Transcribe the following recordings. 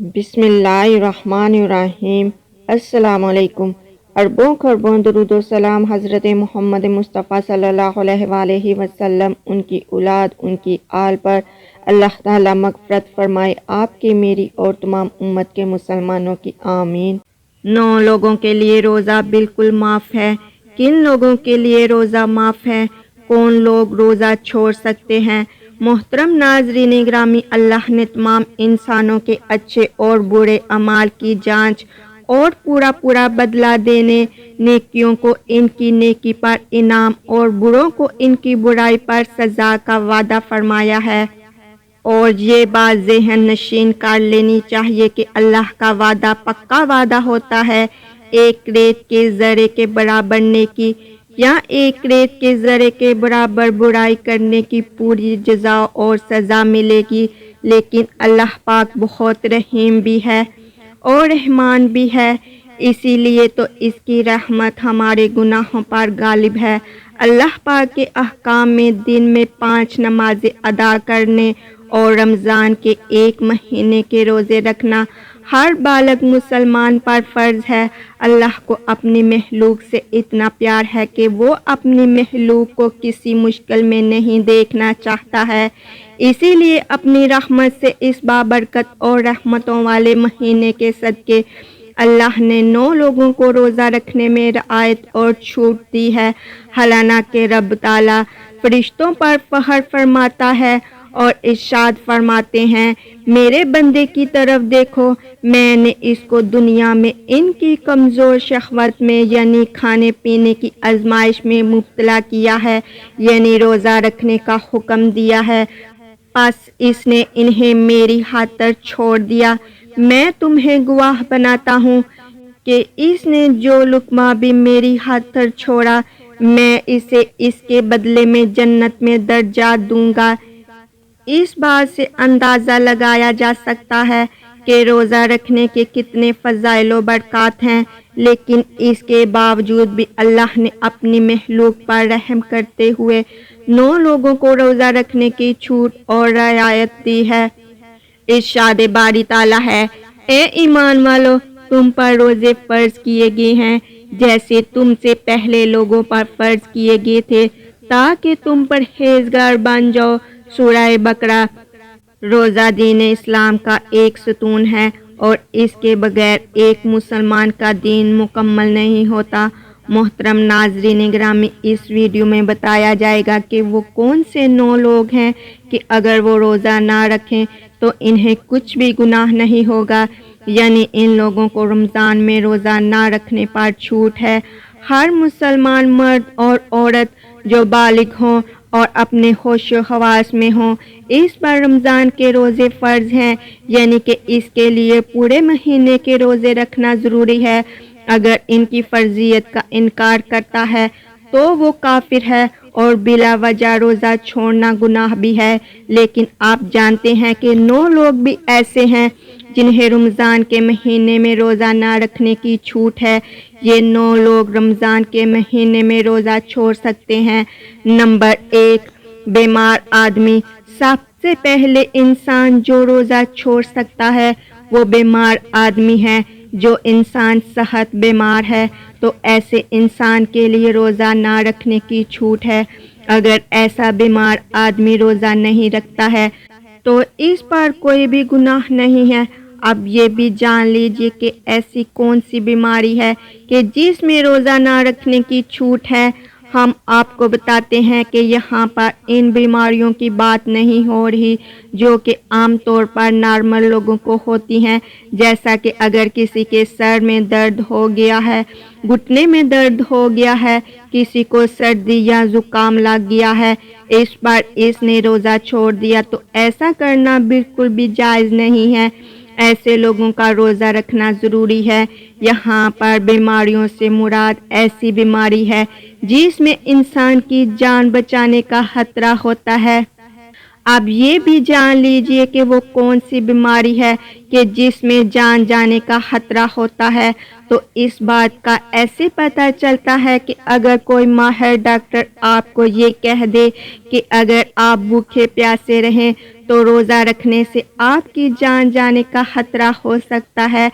بسم اللہ الرحمن الرحیم۔ السلام علیکم۔ اربوں خربوں درود و سلام حضرت محمد مصطفیٰ صلی اللہ علیہ وآلہ وسلم، ان کی اولاد، ان کی آل پر اللہ تعالیٰ مغفرت فرمائے، آپ کی، میری اور تمام امت کے مسلمانوں کی، آمین۔ 9 لوگوں کے لیے روزہ بالکل معاف ہے۔ کن لوگوں کے لیے روزہ معاف ہے؟ کون لوگ روزہ چھوڑ سکتے ہیں؟ محترم ناظرین گرامی، اللہ نے تمام انسانوں کے اچھے اور برے اعمال کی جانچ اور پورا بدلہ دینے، نیکیوں کو ان کی نیکی پر انعام اور بروں کو ان کی برائی پر سزا کا وعدہ فرمایا ہے۔ اور یہ بات ذہن نشین کر لینی چاہیے کہ اللہ کا وعدہ پکا وعدہ ہوتا ہے۔ ایک ریت کے ذرے کے برابر نیکی یا ایک ریت کے ذرے کے برابر برائی کرنے کی پوری جزا اور سزا ملے گی، لیکن اللہ پاک بہت رحیم بھی ہے اور رحمان بھی ہے، اسی لیے تو اس کی رحمت ہمارے گناہوں پر غالب ہے۔ اللہ پاک کے احکام میں دن میں 5 نمازیں ادا کرنے اور رمضان کے 1 مہینے کے روزے رکھنا ہر بالغ مسلمان پر فرض ہے۔ اللہ کو اپنی مخلوق سے اتنا پیار ہے کہ وہ اپنی مخلوق کو کسی مشکل میں نہیں دیکھنا چاہتا ہے، اسی لیے اپنی رحمت سے اس بابرکت اور رحمتوں والے مہینے کے صدقے اللہ نے 9 لوگوں کو روزہ رکھنے میں رعایت اور چھوٹ دی ہے۔ حالانکہ رب تعالیٰ فرشتوں پر فخر فرماتا ہے اور ارشاد فرماتے ہیں، میرے بندے کی طرف دیکھو، میں نے اس کو دنیا میں ان کی کمزور شہوت میں یعنی کھانے پینے کی آزمائش میں مبتلا کیا ہے، یعنی روزہ رکھنے کا حکم دیا ہے، پس اس نے انہیں میری خاطر چھوڑ دیا۔ میں تمہیں گواہ بناتا ہوں کہ اس نے جو لقمہ بھی میری خاطر چھوڑا، میں اسے اس کے بدلے میں جنت میں درجات دوں گا۔ اس بات سے اندازہ لگایا جا سکتا ہے کہ روزہ رکھنے کے کتنے فضائل و برکات ہیں، لیکن اس کے باوجود بھی اللہ نے اپنی مخلوق پر رحم کرتے ہوئے 9 لوگوں کو روزہ رکھنے کی چھوٹ اور رعایت دی ہے۔ ارشاد باری تعالیٰ ہے، اے ایمان والو، تم پر روزے فرض کیے گئے ہیں جیسے تم سے پہلے لوگوں پر فرض کیے گئے تھے، تاکہ تم پرہیزگار بن جاؤ۔ سورہ بقرہ۔ روزہ دین اسلام کا ایک ستون ہے اور اس کے بغیر ایک مسلمان کا دین مکمل نہیں ہوتا۔ محترم ناظرین گرامی، اس ویڈیو میں بتایا جائے گا کہ وہ کون سے 9 لوگ ہیں کہ اگر وہ روزہ نہ رکھیں تو انہیں کچھ بھی گناہ نہیں ہوگا، یعنی ان لوگوں کو رمضان میں روزہ نہ رکھنے پر چھوٹ ہے۔ ہر مسلمان مرد اور عورت جو بالغ ہوں اور اپنے ہوش و حواس میں ہوں، اس پر رمضان کے روزے فرض ہیں، یعنی کہ اس کے لیے پورے مہینے کے روزے رکھنا ضروری ہے۔ اگر ان کی فرضیت کا انکار کرتا ہے تو وہ کافر ہے اور بلا وجہ روزہ چھوڑنا گناہ بھی ہے۔ لیکن آپ جانتے ہیں کہ 9 لوگ بھی ایسے ہیں جنہیں رمضان کے مہینے میں روزہ نہ رکھنے کی چھوٹ ہے۔ یہ 9 لوگ رمضان کے مہینے میں روزہ چھوڑ سکتے ہیں۔ نمبر 1، بیمار آدمی۔ سب سے پہلے انسان جو روزہ چھوڑ سکتا ہے وہ بیمار آدمی ہے۔ جو انسان صحت بیمار ہے تو ایسے انسان کے لیے روزہ نہ رکھنے کی چھوٹ ہے۔ اگر ایسا بیمار آدمی روزہ نہیں رکھتا ہے تو اس پر کوئی بھی گناہ نہیں ہے۔ اب یہ بھی جان لیجئے کہ ایسی کون سی بیماری ہے کہ جس میں روزہ نہ رکھنے کی چھوٹ ہے۔ ہم آپ کو بتاتے ہیں کہ یہاں پر ان بیماریوں کی بات نہیں ہو رہی جو کہ عام طور پر نارمل لوگوں کو ہوتی ہیں، جیسا کہ اگر کسی کے سر میں درد ہو گیا ہے، گھٹنے میں درد ہو گیا ہے، کسی کو سردی یا زکام لگ گیا ہے، اس پر اس نے روزہ چھوڑ دیا، تو ایسا کرنا بالکل بھی جائز نہیں ہے۔ ایسے لوگوں کا روزہ رکھنا ضروری ہے۔ یہاں پر بیماریوں سے مراد ایسی بیماری ہے جس میں انسان کی جان بچانے کا خطرہ ہوتا ہے۔ اب یہ بھی جان لیجئے کہ وہ کون سی بیماری ہے کہ جس میں جان جانے کا خطرہ ہوتا ہے۔ تو اس بات کا ایسے پتہ چلتا ہے کہ اگر کوئی ماہر ڈاکٹر آپ کو یہ کہہ دے کہ اگر آپ بھوکے پیاسے رہیں تو روزہ رکھنے سے آپ کی جان جانے کا خطرہ ہو سکتا ہے،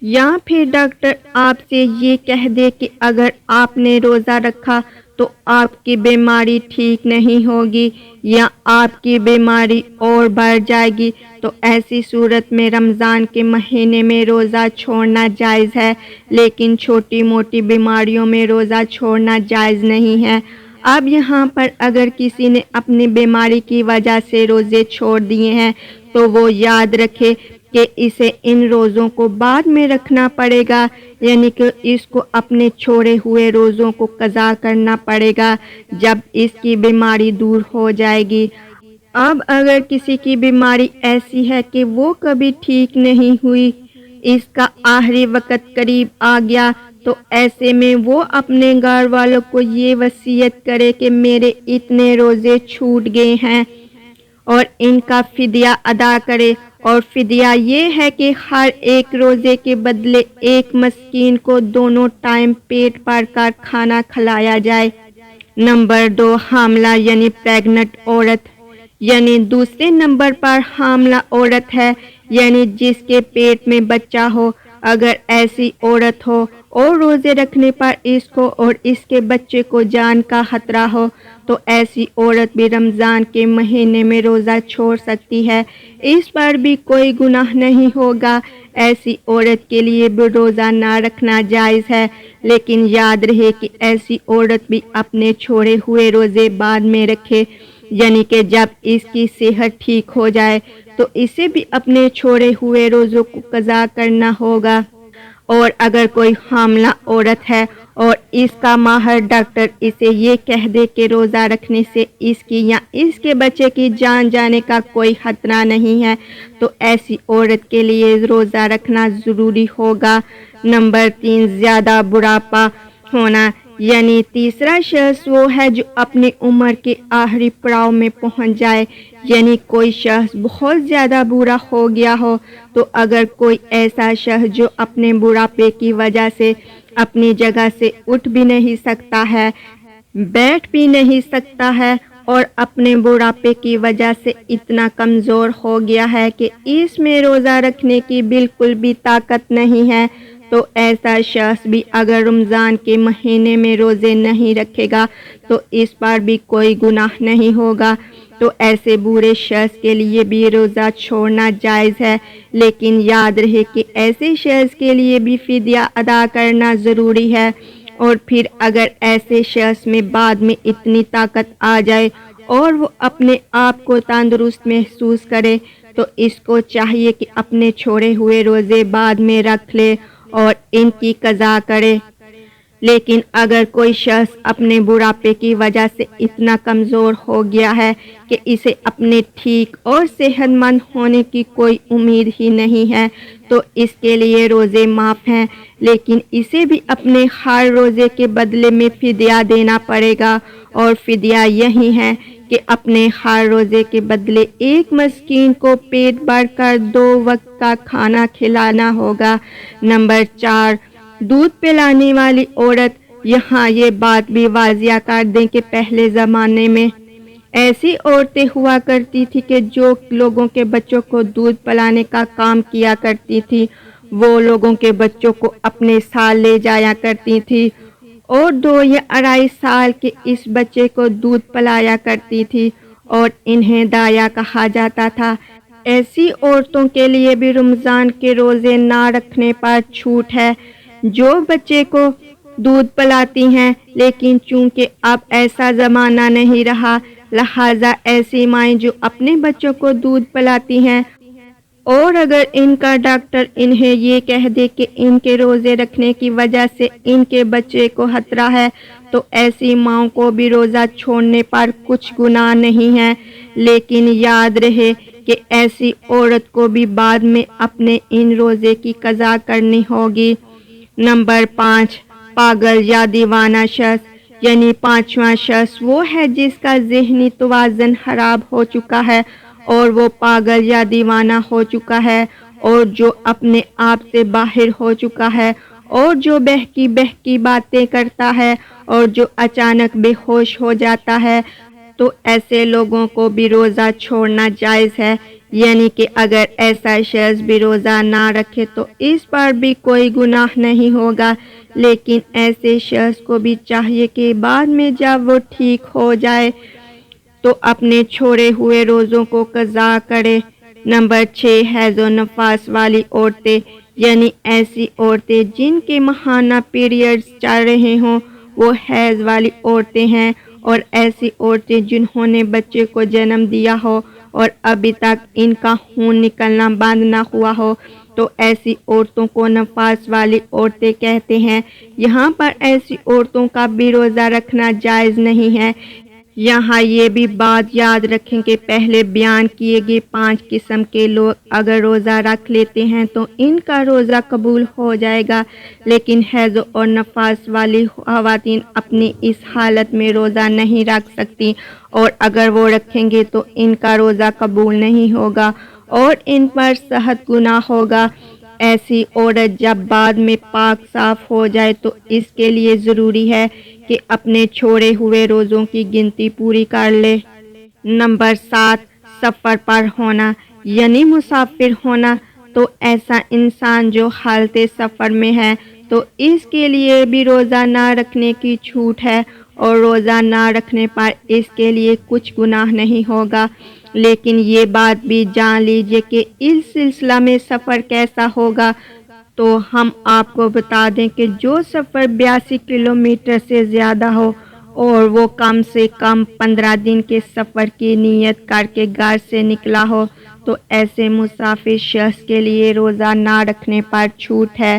یا پھر ڈاکٹر آپ سے یہ کہہ دے کہ اگر آپ نے روزہ رکھا تو آپ کی بیماری ٹھیک نہیں ہوگی یا آپ کی بیماری اور بڑھ جائے گی، تو ایسی صورت میں رمضان کے مہینے میں روزہ چھوڑنا جائز ہے، لیکن چھوٹی موٹی بیماریوں میں روزہ چھوڑنا جائز نہیں ہے۔ اب یہاں پر اگر کسی نے اپنی بیماری کی وجہ سے روزے چھوڑ دیے ہیں تو وہ یاد رکھے کہ اسے ان روزوں کو بعد میں رکھنا پڑے گا، یعنی کہ اس کو اپنے چھوڑے ہوئے روزوں کو قضا کرنا پڑے گا جب اس کی بیماری دور ہو جائے گی۔ اب اگر کسی کی بیماری ایسی ہے کہ وہ کبھی ٹھیک نہیں ہوئی، اس کا آخری وقت قریب آ گیا، تو ایسے میں وہ اپنے گھر والوں کو یہ وصیت کرے کہ میرے اتنے روزے چھوٹ گئے ہیں اور ان کا فدیہ ادا کرے، اور فدیہ یہ ہے کہ ہر ایک روزے کے بدلے ایک مسکین کو دونوں ٹائم پیٹ بھر کر کھانا کھلایا جائے۔ نمبر 2، حاملہ یعنی پریگننٹ عورت، یعنی دوسرے نمبر پر حاملہ عورت ہے، یعنی جس کے پیٹ میں بچہ ہو۔ اگر ایسی عورت ہو اور روزے رکھنے پر اس کو اور اس کے بچے کو جان کا خطرہ ہو تو ایسی عورت بھی رمضان کے مہینے میں روزہ چھوڑ سکتی ہے، اس پر بھی کوئی گناہ نہیں ہوگا۔ ایسی عورت کے لیے بھی روزہ نہ رکھنا جائز ہے، لیکن یاد رہے کہ ایسی عورت بھی اپنے چھوڑے ہوئے روزے بعد میں رکھے، یعنی کہ جب اس کی صحت ٹھیک ہو جائے تو اسے بھی اپنے چھوڑے ہوئے روزوں کو قضا کرنا ہوگا۔ اور اگر کوئی حاملہ عورت ہے اور اس کا ماہر ڈاکٹر اسے یہ کہہ دے کہ روزہ رکھنے سے اس کی یا اس کے بچے کی جان جانے کا کوئی خطرہ نہیں ہے تو ایسی عورت کے لیے روزہ رکھنا ضروری ہوگا۔ نمبر 3، زیادہ بڑھاپا ہونا، یعنی تیسرا شخص وہ ہے جو اپنی عمر کے آخری پڑاؤ میں پہنچ جائے، یعنی کوئی شخص بہت زیادہ بوڑھا ہو گیا ہو۔ تو اگر کوئی ایسا شخص جو اپنے بڑھاپے کی وجہ سے اپنی جگہ سے اٹھ بھی نہیں سکتا ہے، بیٹھ بھی نہیں سکتا ہے اور اپنے بڑھاپے کی وجہ سے اتنا کمزور ہو گیا ہے کہ اس میں روزہ رکھنے کی بالکل بھی طاقت نہیں ہے، تو ایسا شخص بھی اگر رمضان کے مہینے میں روزے نہیں رکھے گا تو اس پر بھی کوئی گناہ نہیں ہوگا۔ تو ایسے بوڑھے شخص کے لیے بھی روزہ چھوڑنا جائز ہے، لیکن یاد رہے کہ ایسے شخص کے لیے بھی فدیہ ادا کرنا ضروری ہے۔ اور پھر اگر ایسے شخص میں بعد میں اتنی طاقت آ جائے اور وہ اپنے آپ کو تندرست محسوس کرے تو اس کو چاہیے کہ اپنے چھوڑے ہوئے روزے بعد میں رکھ لے اور ان کی قضا کرے۔ لیکن اگر کوئی شخص اپنے بڑھاپے کی وجہ سے اتنا کمزور ہو گیا ہے کہ اسے اپنے ٹھیک اور صحت مند ہونے کی کوئی امید ہی نہیں ہے تو اس کے لیے روزے معاف ہیں، لیکن اسے بھی اپنے ہر روزے کے بدلے میں فدیہ دینا پڑے گا، اور فدیہ یہی ہے کہ اپنے ہر روزے کے بدلے ایک مسکین کو پیٹ بھر کر 2 وقت کا کھانا کھلانا ہوگا۔ نمبر 4، دودھ پلانے والی عورت، یہاں یہ بات بھی واضح کر دیں کہ پہلے زمانے میں ایسی عورتیں ہوا کرتی تھی کہ جو لوگوں کے بچوں کو دودھ پلانے کا کام کیا کرتی تھی، وہ لوگوں کے بچوں کو اپنے ساتھ لے جایا کرتی تھی اور 2 یا 2.5 سال کے اس بچے کو دودھ پلایا کرتی تھی اور انہیں دایا کہا جاتا تھا۔ ایسی عورتوں کے لیے بھی رمضان کے روزے نہ رکھنے پر چھوٹ ہے جو بچے کو دودھ پلاتی ہیں، لیکن چونکہ اب ایسا زمانہ نہیں رہا لہٰذا ایسی مائیں جو اپنے بچوں کو دودھ پلاتی ہیں اور اگر ان کا ڈاکٹر انہیں یہ کہہ دے کہ ان کے روزے رکھنے کی وجہ سے ان کے بچے کو خطرہ ہے تو ایسی ماؤں کو بھی روزہ چھوڑنے پر کچھ گناہ نہیں ہے، لیکن یاد رہے کہ ایسی عورت کو بھی بعد میں اپنے ان روزے کی قضا کرنی ہوگی۔ نمبر 5، پاگل یا دیوانہ شخص، یعنی 5واں شخص وہ ہے جس کا ذہنی توازن خراب ہو چکا ہے اور وہ پاگل یا دیوانہ ہو چکا ہے اور جو اپنے آپ سے باہر ہو چکا ہے اور جو بہکی بہکی باتیں کرتا ہے اور جو اچانک بے ہوش ہو جاتا ہے تو ایسے لوگوں کو بھی روزہ چھوڑنا جائز ہے، یعنی کہ اگر ایسا شخص بھی روزہ نہ رکھے تو اس پر بھی کوئی گناہ نہیں ہوگا، لیکن ایسے شخص کو بھی چاہیے کہ بعد میں جب وہ ٹھیک ہو جائے تو اپنے چھوڑے ہوئے روزوں کو قضا کرے۔ نمبر 6، حیض و نفاس والی عورتیں، یعنی ایسی عورتیں جن کے ماہانہ پیریڈز چل رہے ہوں، وہ حیض والی عورتیں ہیں، اور ایسی عورتیں جنہوں نے بچے کو جنم دیا ہو اور ابھی تک ان کا خون نکلنا بند نہ ہوا ہو، تو ایسی عورتوں کو نفاس والی عورتیں کہتے ہیں۔ یہاں پر ایسی عورتوں کا بھی روزہ رکھنا جائز نہیں ہے۔ یہاں یہ بھی بات یاد رکھیں کہ پہلے بیان کیے گئے 5 قسم کے لوگ اگر روزہ رکھ لیتے ہیں تو ان کا روزہ قبول ہو جائے گا، لیکن حیض اور نفاس والی خواتین اپنی اس حالت میں روزہ نہیں رکھ سکتی، اور اگر وہ رکھیں گے تو ان کا روزہ قبول نہیں ہوگا اور ان پر سخت گناہ ہوگا۔ ایسی عورت جب بعد میں پاک صاف ہو جائے تو اس کے لیے ضروری ہے کہ اپنے چھوڑے ہوئے روزوں کی گنتی پوری کر لے۔ نمبر 7، سفر پر ہونا، یعنی مسافر ہونا۔ تو ایسا انسان جو حالت سفر میں ہے تو اس کے لیے بھی روزہ نہ رکھنے کی چھوٹ ہے، اور روزہ نہ رکھنے پر اس کے لیے کچھ گناہ نہیں ہوگا، لیکن یہ بات بھی جان لیجئے کہ اس سلسلہ میں سفر کیسا ہوگا۔ تو ہم آپ کو بتا دیں کہ جو سفر 82 کلومیٹر سے زیادہ ہو اور وہ کم سے کم 15 دن کے سفر کی نیت کر کے گھر سے نکلا ہو تو ایسے مسافر شخص کے لیے روزہ نہ رکھنے پر چھوٹ ہے،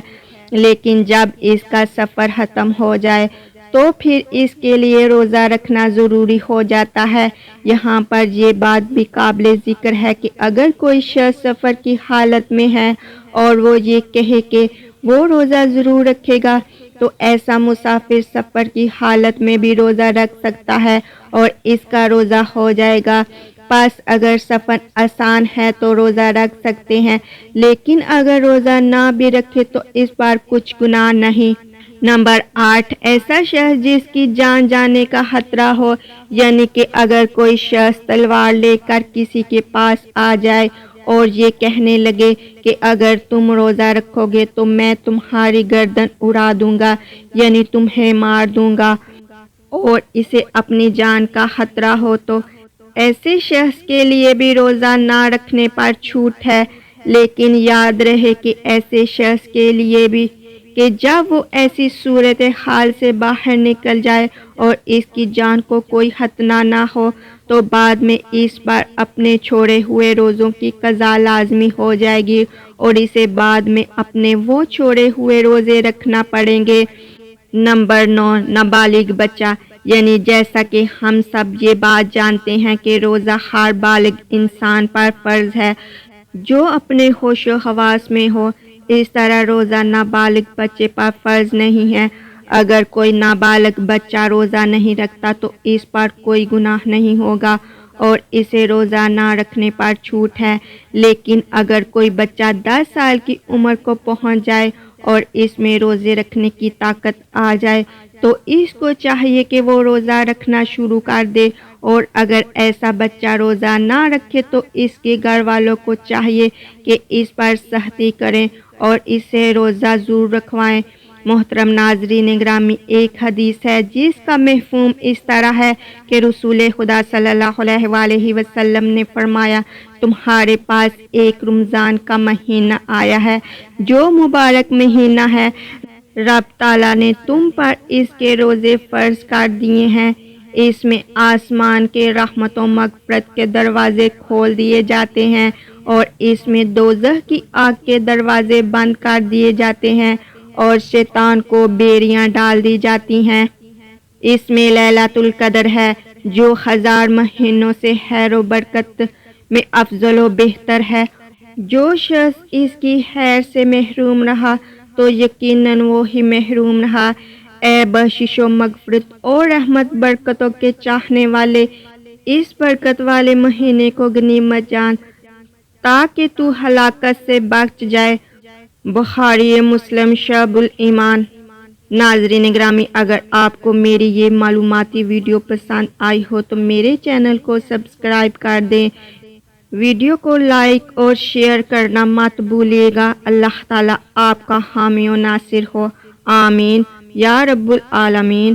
لیکن جب اس کا سفر ختم ہو جائے تو پھر اس کے لیے روزہ رکھنا ضروری ہو جاتا ہے۔ یہاں پر یہ بات بھی قابل ذکر ہے کہ اگر کوئی شخص سفر کی حالت میں ہے اور وہ یہ کہے کہ وہ روزہ ضرور رکھے گا تو ایسا مسافر سفر کی حالت میں بھی روزہ رکھ سکتا ہے اور اس کا روزہ ہو جائے گا۔ پس اگر سفر آسان ہے تو روزہ رکھ سکتے ہیں، لیکن اگر روزہ نہ بھی رکھے تو اس پر کچھ گناہ نہیں۔ نمبر 8، ایسا شخص جس کی جان جانے کا خطرہ ہو، یعنی کہ اگر کوئی شخص تلوار لے کر کسی کے پاس آ جائے اور یہ کہنے لگے کہ اگر تم روزہ رکھو گے تو میں تمہاری گردن اڑا دوں گا، یعنی تمہیں مار دوں گا، اور اسے اپنی جان کا خطرہ ہو، تو ایسے شخص کے لیے بھی روزہ نہ رکھنے پر چھوٹ ہے، لیکن یاد رہے کہ ایسے شخص کے لیے بھی کہ جب وہ ایسی صورتحال سے باہر نکل جائے اور اس کی جان کو کوئی خطرہ نہ ہو تو بعد میں اس پر اپنے چھوڑے ہوئے روزوں کی قضا لازمی ہو جائے گی اور اسے بعد میں اپنے وہ چھوڑے ہوئے روزے رکھنا پڑیں گے۔ نمبر 9، نابالغ بچہ، یعنی جیسا کہ ہم سب یہ بات جانتے ہیں کہ روزہ ہر بالغ انسان پر فرض ہے جو اپنے ہوش و حواس میں ہو، اس طرح روزہ نابالغ بچے پر فرض نہیں ہے۔ اگر کوئی نابالغ بچہ روزہ نہیں رکھتا تو اس پر کوئی گناہ نہیں ہوگا اور اسے روزہ نہ رکھنے پر چھوٹ ہے، لیکن اگر کوئی بچہ 10 سال کی عمر کو پہنچ جائے اور اس میں روزے رکھنے کی طاقت آ جائے تو اس کو چاہیے کہ وہ روزہ رکھنا شروع کر دے، اور اگر ایسا بچہ روزہ نہ رکھے تو اس کے گھر والوں کو چاہیے کہ اس پر سختی کریں اور اسے روزہ ضرور رکھوائیں۔ محترم ناظرین گرامی، ایک حدیث ہے جس کا مفہوم اس طرح ہے کہ رسول خدا صلی اللہ علیہ وآلہ وسلم نے فرمایا، تمہارے پاس ایک رمضان کا مہینہ آیا ہے جو مبارک مہینہ ہے، رب تعالیٰ نے تم پر اس کے روزے فرض کر دیے ہیں، اس میں آسمان کے رحمت و مغفرت کے دروازے کھول دیے جاتے ہیں اور اس میں دوزخ کی آگ کے دروازے بند کر دیے جاتے ہیں اور شیطان کو بیڑیاں ڈال دی جاتی ہیں۔ اس میں لیلۃ القدر ہے جو 1000 مہینوں سے خیر و برکت میں افضل و بہتر ہے۔ جو شخص اس کی خیر سے محروم رہا تو یقیناً وہی محروم رہا۔ اے بخشش و مغفرت اور رحمت برکتوں کے چاہنے والے، اس برکت والے مہینے کو غنیمت جان تاکہ تو ہلاکت سے بچ جائے۔ بخاری مسلم شعب الایمان۔ ناظرین گرامی، اگر آپ کو میری یہ معلوماتی ویڈیو پسند آئی ہو تو میرے چینل کو سبسکرائب کر دیں، ویڈیو کو لائک اور شیئر کرنا مت بھولیے گا۔ اللہ تعالیٰ آپ کا حامی و ناصر ہو، آمین یا رب العالمین۔